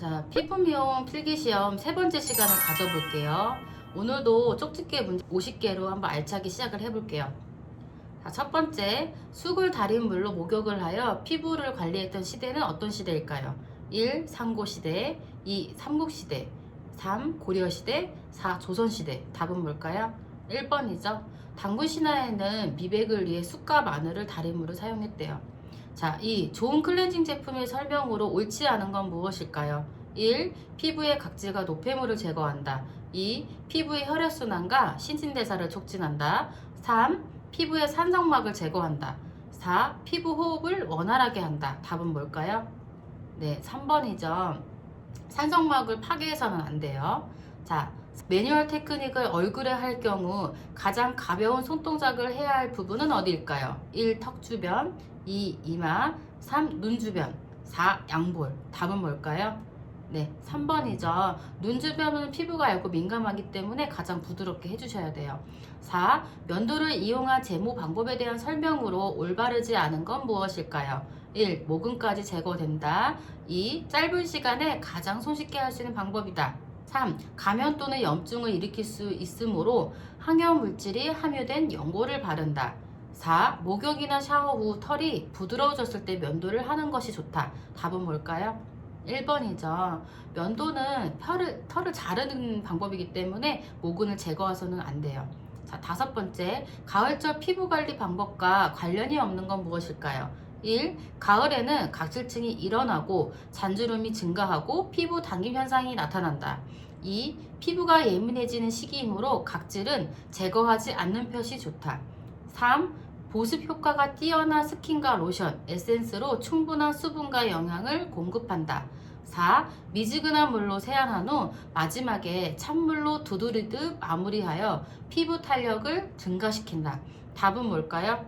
자, 피부 미용 필기시험 세 번째 시간을 가져볼게요. 오늘도 쪽집게 문제 50개로 한번 알차게 시작을 해볼게요. 자, 첫 번째, 쑥을 달인 물로 목욕을 하여 피부를 관리했던 시대는 어떤 시대일까요? 1. 삼고시대, 2. 삼국시대, 3. 고려시대, 4. 조선시대. 답은 뭘까요? 1번이죠. 당군 신화에는 미백을 위해 쑥과 마늘을 달인 물을 사용했대요. 자, 이 좋은 클렌징 제품의 설명으로 옳지 않은 건 무엇일까요? 1. 피부의 각질과 노폐물을 제거한다. 2. 피부의 혈액순환과 신진대사를 촉진한다. 3. 피부의 산성막을 제거한다. 4. 피부 호흡을 원활하게 한다. 답은 뭘까요? 네, 3번이죠. 산성막을 파괴해서는 안 돼요. 자, 매뉴얼 테크닉을 얼굴에 할 경우 가장 가벼운 손동작을 해야 할 부분은 어디일까요? 1. 턱 주변, 2. 이마, 3. 눈 주변, 4. 양볼. 답은 뭘까요? 네, 3번이죠. 눈 주변은 피부가 얇고 민감하기 때문에 가장 부드럽게 해주셔야 돼요. 4. 면도를 이용한 제모 방법에 대한 설명으로 올바르지 않은 건 무엇일까요? 1. 모근까지 제거된다. 2. 짧은 시간에 가장 손쉽게 할 수 있는 방법이다. 3. 감염 또는 염증을 일으킬 수 있으므로 항염 물질이 함유된 연고를 바른다. 4. 목욕이나 샤워 후 털이 부드러워졌을 때 면도를 하는 것이 좋다. 답은 뭘까요? 1번이죠. 면도는 털을 자르는 방법이기 때문에 모근을 제거해서는 안 돼요. 자, 다섯 번째, 가을철 피부 관리 방법과 관련이 없는 건 무엇일까요? 1. 가을에는 각질층이 일어나고 잔주름이 증가하고 피부 당김 현상이 나타난다. 2. 피부가 예민해지는 시기이므로 각질은 제거하지 않는 편이 좋다. 3. 보습 효과가 뛰어난 스킨과 로션, 에센스로 충분한 수분과 영양을 공급한다. 4. 미지근한 물로 세안한 후 마지막에 찬물로 두드리듯 마무리하여 피부 탄력을 증가시킨다. 답은 뭘까요?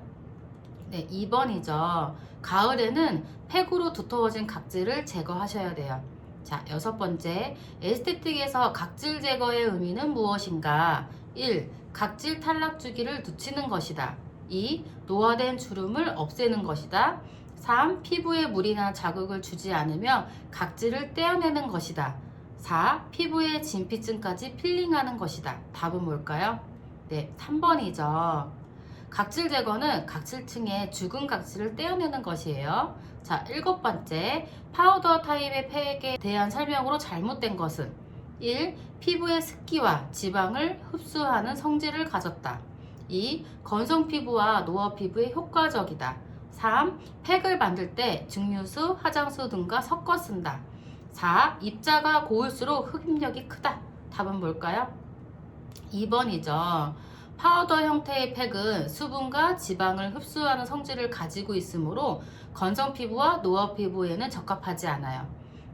네, 2번이죠. 가을에는 팩으로 두터워진 각질을 제거하셔야 돼요. 자, 여섯 번째, 에스테틱에서 각질 제거의 의미는 무엇인가? 1. 각질 탈락 주기를 늦추는 것이다. 2. 노화된 주름을 없애는 것이다. 3. 피부에 물이나 자극을 주지 않으며 각질을 떼어내는 것이다. 4. 피부의 진피층까지 필링하는 것이다. 답은 뭘까요? 네, 3번이죠. 각질 제거는 각질층의 죽은 각질을 떼어내는 것이에요. 자, 일곱 번째, 파우더 타입의 팩에 대한 설명으로 잘못된 것은 1. 피부의 습기와 지방을 흡수하는 성질을 가졌다. 2. 건성 피부와 노화 피부에 효과적이다. 3. 팩을 만들 때 증류수, 화장수 등과 섞어 쓴다. 4. 입자가 고울수록 흡입력이 크다. 답은 뭘까요? 2번이죠. 파우더 형태의 팩은 수분과 지방을 흡수하는 성질을 가지고 있으므로 건성 피부와 노화 피부에는 적합하지 않아요.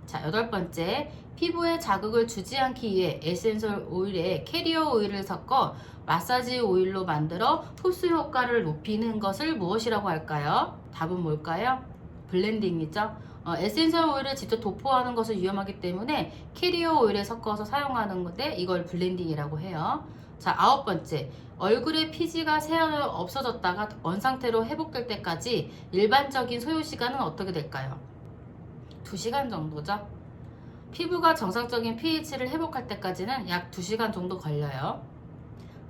자, 여덟 번째, 피부에 자극을 주지 않기 위해 에센셜 오일에 캐리어 오일을 섞어 마사지 오일로 만들어 흡수 효과를 높이는 것을 무엇이라고 할까요? 답은 뭘까요? 블렌딩이죠. 에센셜 오일을 직접 도포하는 것은 위험하기 때문에 캐리어 오일에 섞어서 사용하는 건데 이걸 블렌딩이라고 해요. 자, 아홉 번째, 얼굴에 피지가 새어 없어졌다가 원상태로 회복될 때까지 일반적인 소요 시간은 어떻게 될까요? 2시간 정도죠. 피부가 정상적인 pH를 회복할 때까지는 약 2시간 정도 걸려요.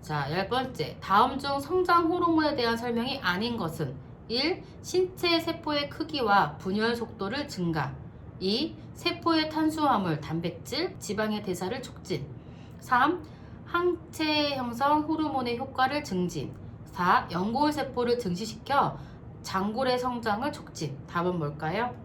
자, 열 번째, 다음 중 성장 호르몬에 대한 설명이 아닌 것은 1. 신체 세포의 크기와 분열 속도를 증가. 2. 세포의 탄수화물, 단백질, 지방의 대사를 촉진. 3. 항체 형성 호르몬의 효과를 증진. 4. 연골 세포를 증식시켜 장골의 성장을 촉진. 답은 뭘까요?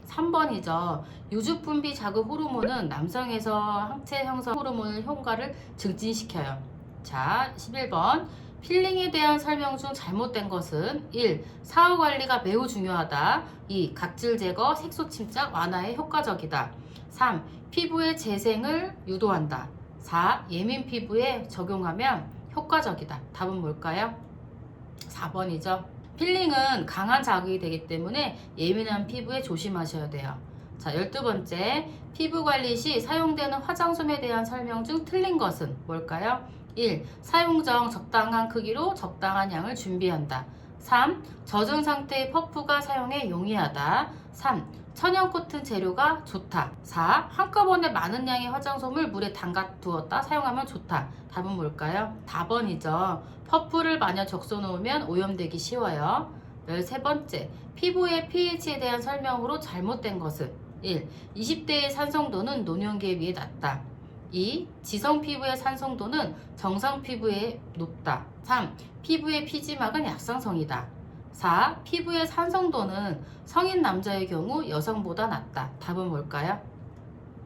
3번이죠. 유주분비 자극 호르몬은 남성에서 항체 형성 호르몬의 효과를 증진시켜요. 자, 11번. 필링에 대한 설명 중 잘못된 것은 1. 사후 관리가 매우 중요하다. 2. 각질 제거, 색소 침착 완화에 효과적이다. 3. 피부의 재생을 유도한다. 4. 예민 피부에 적용하면 효과적이다. 답은 뭘까요? 4번이죠. 필링은 강한 자극이 되기 때문에 예민한 피부에 조심하셔야 돼요. 자, 12번째, 피부 관리 시 사용되는 화장솜에 대한 설명 중 틀린 것은 뭘까요? 1. 사용 전 적당한 크기로 적당한 양을 준비한다. 3. 젖은 상태의 퍼프가 사용에 용이하다. 3. 천연 코튼 재료가 좋다. 4. 한꺼번에 많은 양의 화장솜을 물에 담가 두었다 사용하면 좋다. 답은 뭘까요? 4번이죠. 퍼프를 마냥 적셔 놓으면 오염되기 쉬워요. 13번째, 피부의 pH에 대한 설명으로 잘못된 것은 1. 20대의 산성도는 노년기에 비해 낮다. 2. 지성 피부의 산성도는 정상 피부에 높다. 3. 피부의 피지막은 약산성이다. 4. 피부의 산성도는 성인 남자의 경우 여성보다 낮다. 답은 뭘까요?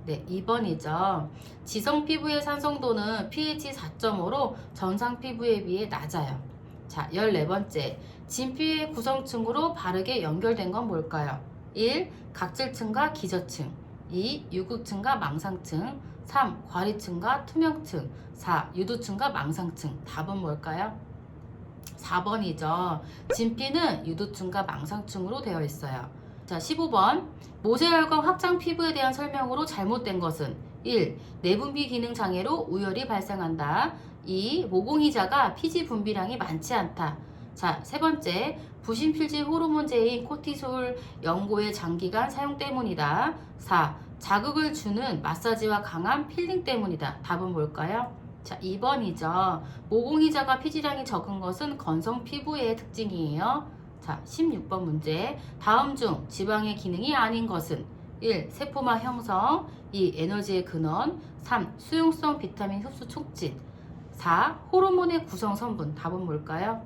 네, 2번이죠. 지성 피부의 산성도는 pH 4.5로 정상 피부에 비해 낮아요. 자, 14번째. 진피의 구성층으로 바르게 연결된 건 뭘까요? 1. 각질층과 기저층. 2. 유구층과 망상층. 3. 과리층과 투명층. 4. 유두층과 망상층. 답은 뭘까요? 4번이죠. 진피는 유두층과 망상층으로 되어 있어요. 자, 15번. 모세혈관 확장 피부에 대한 설명으로 잘못된 것은 1. 내분비 기능 장애로 우열이 발생한다. 2. 모공이자가 피지 분비량이 많지 않다. 자, 세 번째. 부신필지 호르몬제인 코티솔 연고의 장기간 사용 때문이다. 4. 자극을 주는 마사지와 강한 필링 때문이다. 답은 뭘까요? 자, 2번이죠. 모공이자가 피지량이 적은 것은 건성 피부의 특징이에요. 자, 16번 문제. 다음 중 지방의 기능이 아닌 것은 1. 세포막 형성. 2. 에너지의 근원. 3. 수용성 비타민 흡수 촉진. 4. 호르몬의 구성 성분. 답은 뭘까요?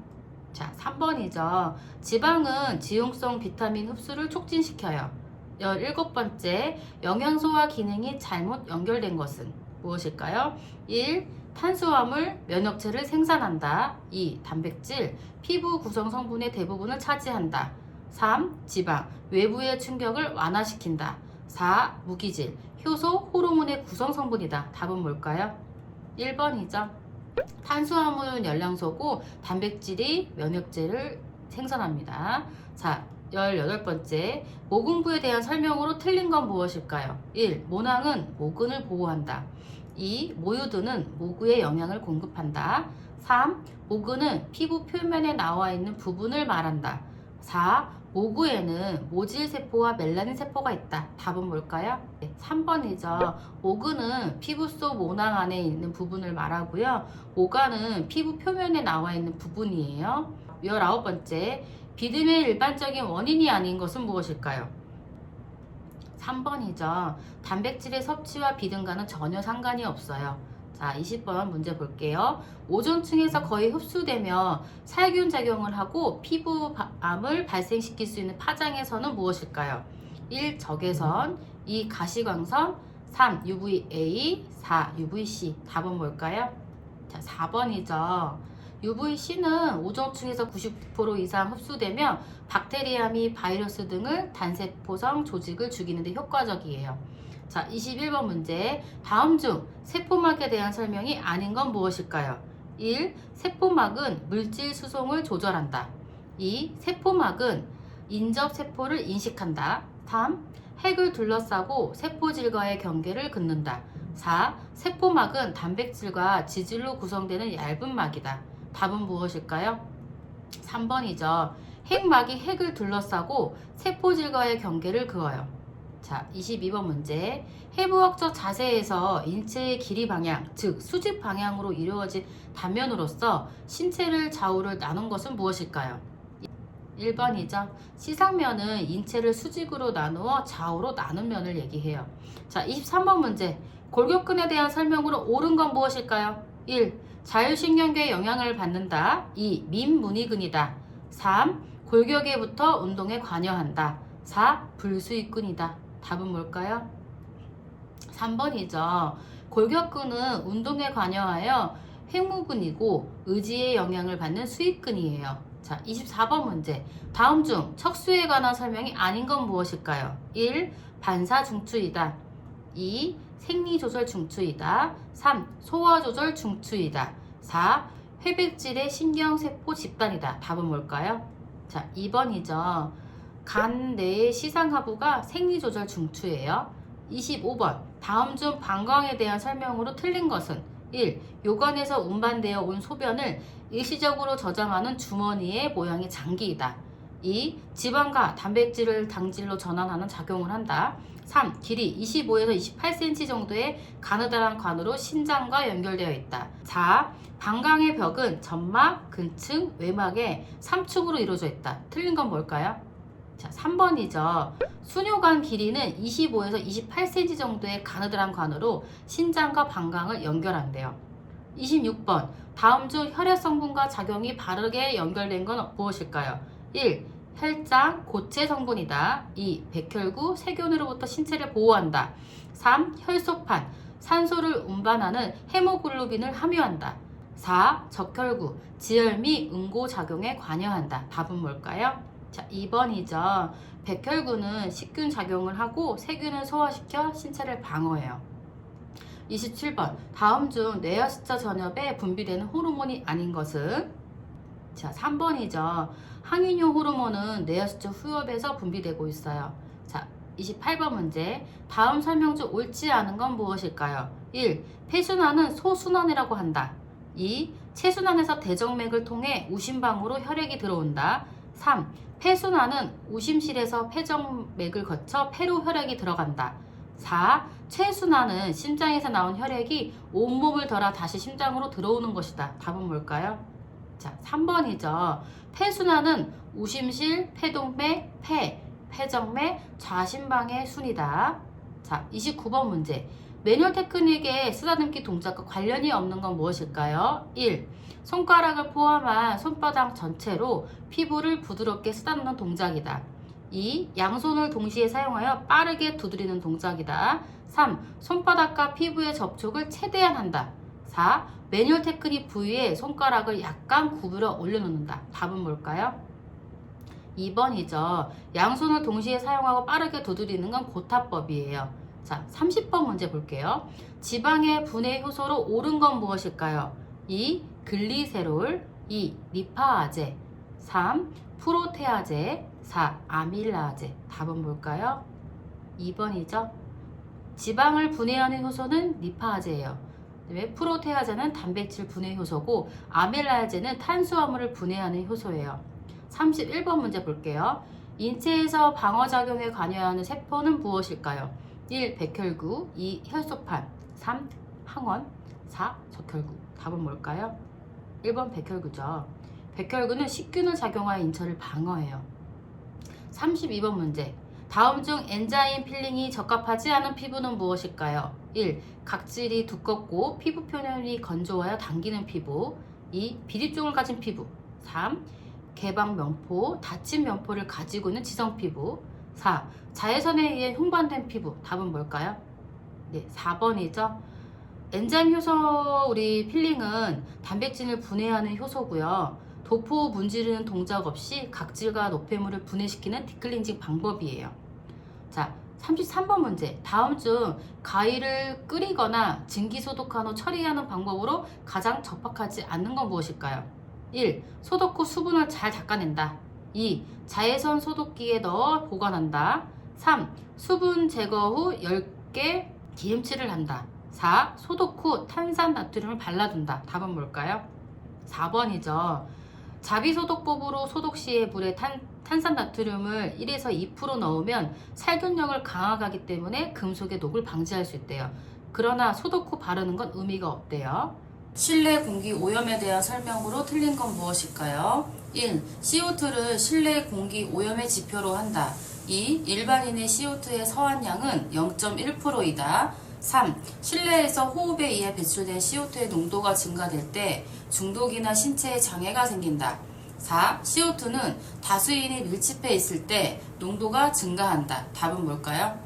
자, 3번이죠. 지방은 지용성 비타민 흡수를 촉진시켜요. 17번째. 영양소와 기능이 잘못 연결된 것은 무엇일까요? 1. 탄수화물, 면역체를 생산한다. 2. 단백질, 피부 구성 성분의 대부분을 차지한다. 3. 지방, 외부의 충격을 완화시킨다. 4. 무기질, 효소, 호르몬의 구성 성분이다. 답은 뭘까요? 1번이죠. 탄수화물은 열량소고 단백질이 면역체를 생산합니다. 자, 18번째. 모근부에 대한 설명으로 틀린 건 무엇일까요? 1. 모낭은 모근을 보호한다. 2. 모유두는 모구에 영양을 공급한다. 3. 모근은 피부 표면에 나와 있는 부분을 말한다. 4. 모구에는 모질세포와 멜라닌 세포가 있다. 답은 뭘까요? 네, 3번이죠. 모근은 피부 속 모낭 안에 있는 부분을 말하고요. 모가는 피부 표면에 나와 있는 부분이에요. 19번째. 비듬의 일반적인 원인이 아닌 것은 무엇일까요? 3번이죠. 단백질의 섭취와 비듬과는 전혀 상관이 없어요. 자, 20번 문제 볼게요. 오존층에서 거의 흡수되며 살균 작용을 하고 피부암을 발생시킬 수 있는 파장에서는 무엇일까요? 1. 적외선, 2. 가시광선, 3. UVA, 4. UVC. 답은 뭘까요? 자, 4번이죠. UVC는 오존층에서 90% 이상 흡수되며 박테리아 및 바이러스 등을 단세포성 조직을 죽이는 데 효과적이에요. 자, 21번 문제. 다음 중 세포막에 대한 설명이 아닌 건 무엇일까요? 1. 세포막은 물질 수송을 조절한다. 2. 세포막은 인접 세포를 인식한다. 3. 핵을 둘러싸고 세포질과의 경계를 긋는다. 4. 세포막은 단백질과 지질로 구성되는 얇은 막이다. 답은 무엇일까요? 3번이죠. 핵막이 핵을 둘러싸고 세포질과의 경계를 그어요. 자, 22번 문제. 해부학적 자세에서 인체의 길이 방향, 즉 수직 방향으로 이루어진 단면으로서 신체를 좌우를 나눈 것은 무엇일까요? 1번이죠. 시상면은 인체를 수직으로 나누어 좌우로 나눈 면을 얘기해요. 자, 23번 문제. 골격근에 대한 설명으로 옳은 건 무엇일까요? 1. 자율신경계에 영향을 받는다. 2. 민문희근이다. 3. 골격에부터 운동에 관여한다. 4. 불수익근이다. 답은 뭘까요? 3번이죠. 골격근은 운동에 관여하여 횡무근이고 의지에 영향을 받는 수익근이에요. 자, 24번 문제. 다음 중 척수에 관한 설명이 아닌 건 무엇일까요? 1. 반사중추이다. 2. 생리조절 중추이다. 3. 소화조절 중추이다. 4. 회백질의 신경세포 집단이다. 답은 뭘까요? 자, 2번이죠. 간 내의 시상하부가 생리조절 중추예요. 25번. 다음 중 방광에 대한 설명으로 틀린 것은 1. 요관에서 운반되어 온 소변을 일시적으로 저장하는 주머니의 모양의 장기이다. 2. 지방과 단백질을 당질로 전환하는 작용을 한다. 3. 길이 25에서 28cm 정도의 가느다란 관으로 신장과 연결되어 있다. 4. 방광의 벽은 점막, 근층, 외막의 3층으로 이루어져 있다. 틀린 건 뭘까요? 자, 3번이죠. 수뇨관 길이는 25에서 28cm 정도의 가느다란 관으로 신장과 방광을 연결한대요. 26번. 다음 중 혈액 성분과 작용이 바르게 연결된 건 무엇일까요? 1. 혈장, 고체 성분이다. 2. 백혈구, 세균으로부터 신체를 보호한다. 3. 혈소판, 산소를 운반하는 헤모글로빈을 함유한다. 4. 적혈구, 지혈 및 응고 작용에 관여한다. 답은 뭘까요? 자, 2번이죠. 백혈구는 식균 작용을 하고 세균을 소화시켜 신체를 방어해요. 27번. 다음 중 뇌하수처 전엽에 분비되는 호르몬이 아닌 것은? 자, 3번이죠. 항인효 호르몬은 뇌하수처 후엽에서 분비되고 있어요. 자, 28번 문제. 다음 설명 중 옳지 않은 건 무엇일까요? 1. 폐순환은 소순환이라고 한다. 2. 체순환에서 대정맥을 통해 우심방으로 혈액이 들어온다. 3. 폐순환은 우심실에서 폐정맥을 거쳐 폐로 혈액이 들어간다. 4. 체순환은 심장에서 나온 혈액이 온몸을 돌아 다시 심장으로 들어오는 것이다. 답은 뭘까요? 자, 3번이죠. 폐순환은 우심실, 폐동맥, 폐정맥, 좌심방의 순이다. 자, 29번 문제. 매뉴얼 테크닉의 쓰다듬기 동작과 관련이 없는 건 무엇일까요? 1. 손가락을 포함한 손바닥 전체로 피부를 부드럽게 쓰다듬는 동작이다. 2. 양손을 동시에 사용하여 빠르게 두드리는 동작이다. 3. 손바닥과 피부의 접촉을 최대한 한다. 4. 매뉴얼 테크닉 부위에 손가락을 약간 구부려 올려놓는다. 답은 뭘까요? 2번이죠. 양손을 동시에 사용하고 빠르게 두드리는 건 고타법이에요. 자, 30번 문제 볼게요. 지방의 분해 효소로 옳은 건 무엇일까요? 2. 글리세롤, 2. 리파아제, 3. 프로테아제, 4. 아밀라제. 답은 뭘까요? 2번이죠. 지방을 분해하는 효소는 리파아제예요. 프로테아제는 단백질 분해 효소고 아밀라제는 탄수화물을 분해하는 효소예요. 31번 문제 볼게요. 인체에서 방어작용에 관여하는 세포는 무엇일까요? 1. 백혈구, 2. 혈소판, 3. 항원, 4. 적혈구. 답은 뭘까요? 1번 백혈구죠. 백혈구는 식균을 작용하여 인체를 방어해요. 32번 문제. 다음 중 엔자임 필링이 적합하지 않은 피부는 무엇일까요? 1. 각질이 두껍고 피부 표면이 건조하여 당기는 피부. 2. 비립종을 가진 피부. 3. 개방 면포, 닫힌 면포를 가지고 있는 지성 피부. 4. 자외선에 의해 흉반된 피부. 답은 뭘까요? 네, 4번이죠. 엔자임 효소 우리 필링은 단백질을 분해하는 효소고요. 도포 문지르는 동작 없이 각질과 노폐물을 분해시키는 디클렌징 방법이에요. 자, 33번 문제. 다음 중 가위를 끓이거나 증기소독한 후 처리하는 방법으로 가장 적합하지 않는 건 무엇일까요? 1. 소독 후 수분을 잘 닦아낸다. 2. 자외선 소독기에 넣어 보관한다. 3. 수분 제거 후 10개 기름칠을 한다. 4. 소독 후 탄산 나트륨을 발라둔다. 답은 뭘까요? 4번이죠. 자비소독법으로 소독 시에 물에 탄산 나트륨을 1에서 2% 넣으면 살균력을 강하게 하기 때문에 금속의 녹을 방지할 수 있대요. 그러나 소독 후 바르는 건 의미가 없대요. 실내 공기 오염에 대한 설명으로 틀린 건 무엇일까요? 1. CO2를 실내 공기 오염의 지표로 한다. 2. 일반인의 CO2의 서한량은 0.1%이다. 3. 실내에서 호흡에 의해 배출된 CO2의 농도가 증가될 때 중독이나 신체에 장애가 생긴다. 4. CO2는 다수인이 밀집해 있을 때 농도가 증가한다. 답은 뭘까요?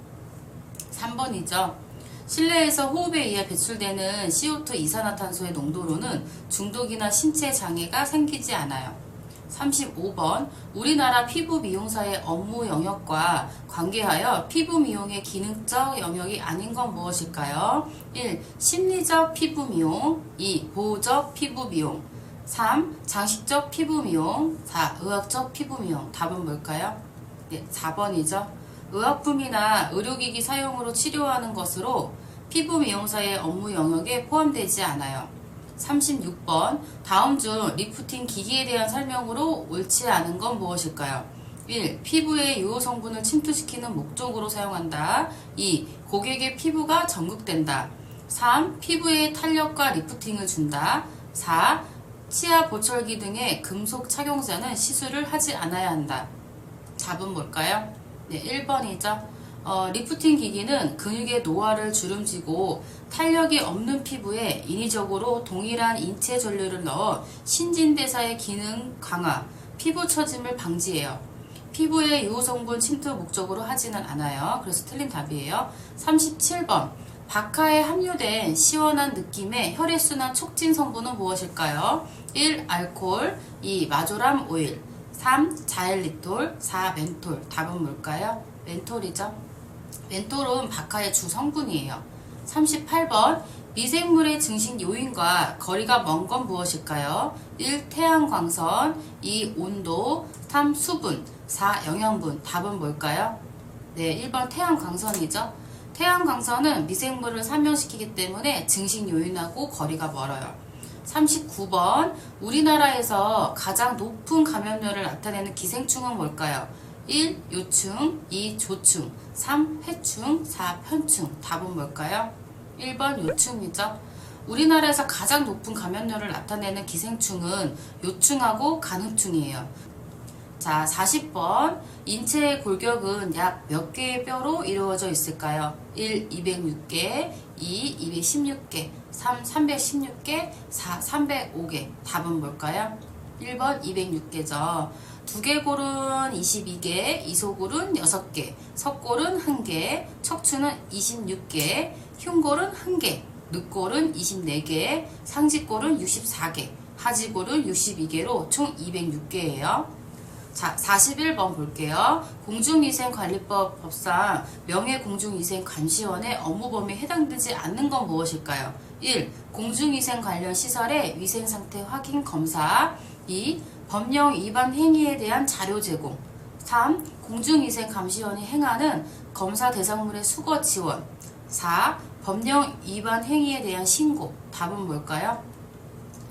3번이죠. 실내에서 호흡에 의해 배출되는 CO2 이산화탄소의 농도로는 중독이나 신체 장애가 생기지 않아요. 35번. 우리나라 피부 미용사의 업무 영역과 관계하여 피부 미용의 기능적 영역이 아닌 건 무엇일까요? 1. 심리적 피부 미용, 2. 보호적 피부 미용, 3. 장식적 피부 미용, 4. 의학적 피부 미용. 답은 뭘까요? 네, 4번이죠. 의약품이나 의료기기 사용으로 치료하는 것으로 피부 미용사의 업무 영역에 포함되지 않아요. 36번 다음 중 리프팅 기기에 대한 설명으로 옳지 않은 건 무엇일까요? 1. 피부에 유효 성분을 침투시키는 목적으로 사용한다. 2. 고객의 피부가 전극된다. 3. 피부에 탄력과 리프팅을 준다. 4. 치아 보철기 등의 금속 착용자는 시술을 하지 않아야 한다. 답은 뭘까요? 네, 1번이죠. 리프팅 기기는 근육의 노화를 주름지고 탄력이 없는 피부에 인위적으로 동일한 인체 전류를 넣어 신진대사의 기능 강화, 피부 처짐을 방지해요. 피부에 유효성분 침투 목적으로 하지는 않아요. 그래서 틀린 답이에요. 37번 바카에 함유된 시원한 느낌의 혈액순환 촉진 성분은 무엇일까요? 1. 알코올 2. 마조람 오일 3. 자일리톨 4. 멘톨 답은 뭘까요? 멘톨이죠. 멘톨은 바카의 주 성분이에요. 38번 미생물의 증식 요인과 거리가 먼 건 무엇일까요? 1. 태양광선 2. 온도 3. 수분 4. 영양분 답은 뭘까요? 네, 1번 태양광선이죠. 태양광선은 미생물을 산명시키기 때문에 증식 요인하고 거리가 멀어요. 39번 우리나라에서 가장 높은 감염률을 나타내는 기생충은 뭘까요? 1. 요충 2. 조충 3. 회충 4. 편충 답은 뭘까요? 1번 요충이죠. 우리나라에서 가장 높은 감염률을 나타내는 기생충은 요충하고 간흡충이에요. 자, 40번 인체의 골격은 약 몇 개의 뼈로 이루어져 있을까요? 1. 206개 2. 216개 3. 316개 4. 305개 답은 뭘까요? 1번 206개죠. 두개골은 22개, 이소골은 6개, 석골은 1개, 척추는 26개, 흉골은 1개, 늑골은 24개, 상지골은 64개, 하지골은 62개로 총 206개예요. 자, 41번 볼게요. 공중위생관리법 법상 명예공중위생감시원의 업무 범위에 해당되지 않는 건 무엇일까요? 1. 공중위생 관련 시설의 위생상태 확인 검사 2. 법령 위반 행위에 대한 자료 제공 3. 공중위생감시원이 행하는 검사 대상물의 수거 지원 4. 법령 위반 행위에 대한 신고 답은 뭘까요?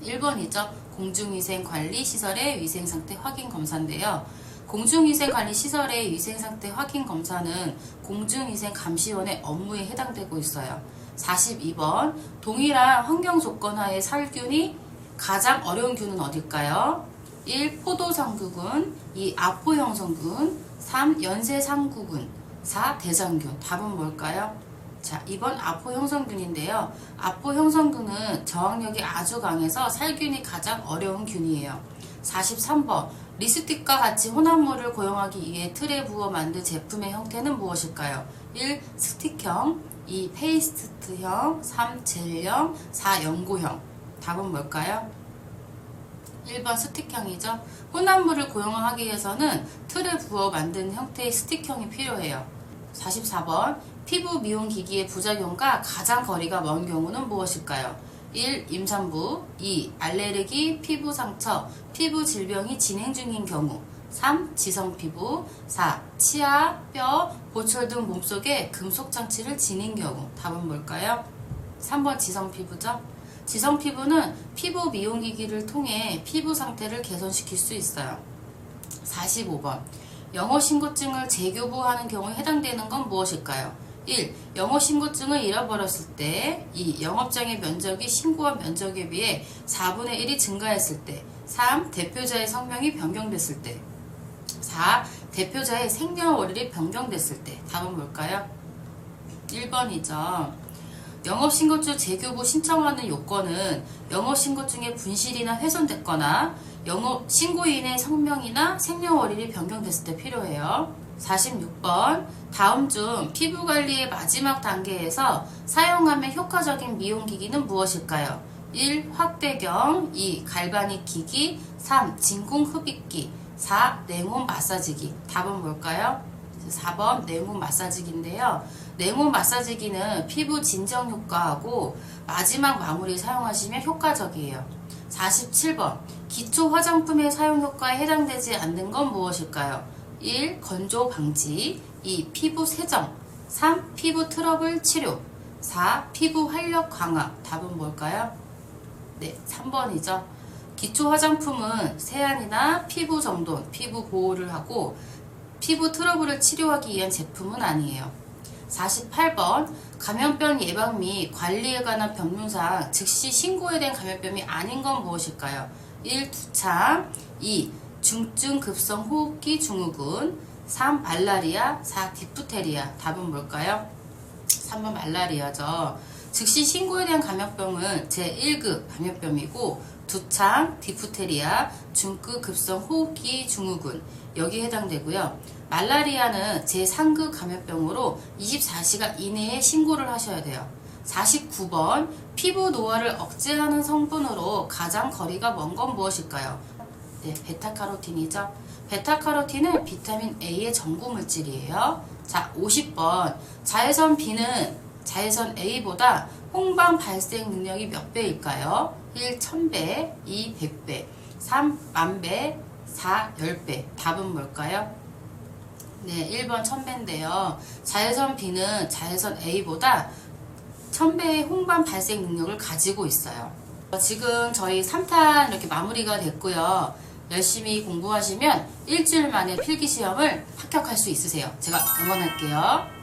1번이죠. 공중위생관리시설의 위생상태 확인 검사인데요. 공중위생관리시설의 위생상태 확인 검사는 공중위생감시원의 업무에 해당되고 있어요. 42번 동일한 환경조건 하에 살균이 가장 어려운 균은 어딜까요? 1. 포도상구균 2. 아포형성균 3. 연쇄상구균 4. 대장균 답은 뭘까요? 자, 2번 아포형성균인데요. 아포형성균은 저항력이 아주 강해서 살균이 가장 어려운 균이에요. 43번 립스틱과 같이 혼합물을 고용하기 위해 틀에 부어 만든 제품의 형태는 무엇일까요? 1. 스틱형 2. 페이스트형 3. 젤형 4. 연고형 답은 뭘까요? 1번 스틱형이죠. 혼합물을 고용하기 위해서는 틀에 부어 만든 형태의 스틱형이 필요해요. 44번 피부 미용 기기의 부작용과 가장 거리가 먼 경우는 무엇일까요? 1. 임산부 2. 알레르기, 피부 상처, 피부 질병이 진행 중인 경우 3. 지성피부 4. 치아, 뼈, 보철 등 몸속에 금속장치를 지닌 경우 답은 뭘까요? 3번 지성피부죠. 지성피부는 피부 미용기기를 통해 피부 상태를 개선시킬 수 있어요. 45번 영어신고증을 재교부하는 경우에 해당되는 건 무엇일까요? 1. 영어신고증을 잃어버렸을 때 2. 영업장의 면적이 신고한 면적에 비해 4분의 1이 증가했을 때 3. 대표자의 성명이 변경됐을 때 4. 대표자의 생년월일이 변경됐을 때 답은 뭘까요? 1번이죠. 영업신고증 재교부 신청하는 요건은 영업신고증의 분실이나 훼손됐거나 영업신고인의 성명이나 생년월일이 변경됐을 때 필요해요. 46번 다음 중 피부관리의 마지막 단계에서 사용하면 효과적인 미용기기는 무엇일까요? 1. 확대경 2. 갈바닉 기기 3. 진공흡입기 4. 냉온 마사지기 답은 뭘까요? 4번 냉온 마사지기인데요. 냉온 마사지기는 피부 진정 효과하고 마지막 마무리 사용하시면 효과적이에요. 47번 기초 화장품의 사용 효과에 해당되지 않는 건 무엇일까요? 1. 건조 방지 2. 피부 세정 3. 피부 트러블 치료 4. 피부 활력 강화. 답은 뭘까요? 네, 3번이죠. 기초 화장품은 세안이나 피부 정돈, 피부 보호를 하고 피부 트러블을 치료하기 위한 제품은 아니에요. 48번 감염병 예방 및 관리에 관한 병문상 즉시 신고해야 된 감염병이 아닌 건 무엇일까요? 1. 두창 2. 중증 급성 호흡기 증후군 3. 말라리아 4. 디프테리아. 답은 뭘까요? 3번 말라리아죠. 즉시 신고에 대한 감염병은 제1급 감염병이고 두창, 디프테리아, 중급 급성 호흡기 증후군 여기에 해당되고요. 말라리아는 제3급 감염병으로 24시간 이내에 신고를 하셔야 돼요. 49번 피부 노화를 억제하는 성분으로 가장 거리가 먼 건 무엇일까요? 네, 베타카로틴이죠. 베타카로틴은 비타민 A의 전구 물질이에요. 자, 50번 자외선 B는 자외선 A보다 홍방 발생 능력이 몇 배일까요? 1. 1000배 2. 100배 3. 10,000배 4. 10배. 답은 뭘까요? 네, 1번 1000배인데요. 자외선 B는 자외선 A보다 1000배의 홍방 발생 능력을 가지고 있어요. 지금 저희 3탄 이렇게 마무리가 됐고요. 열심히 공부하시면 일주일 만에 필기시험을 합격할 수 있으세요. 제가 응원할게요.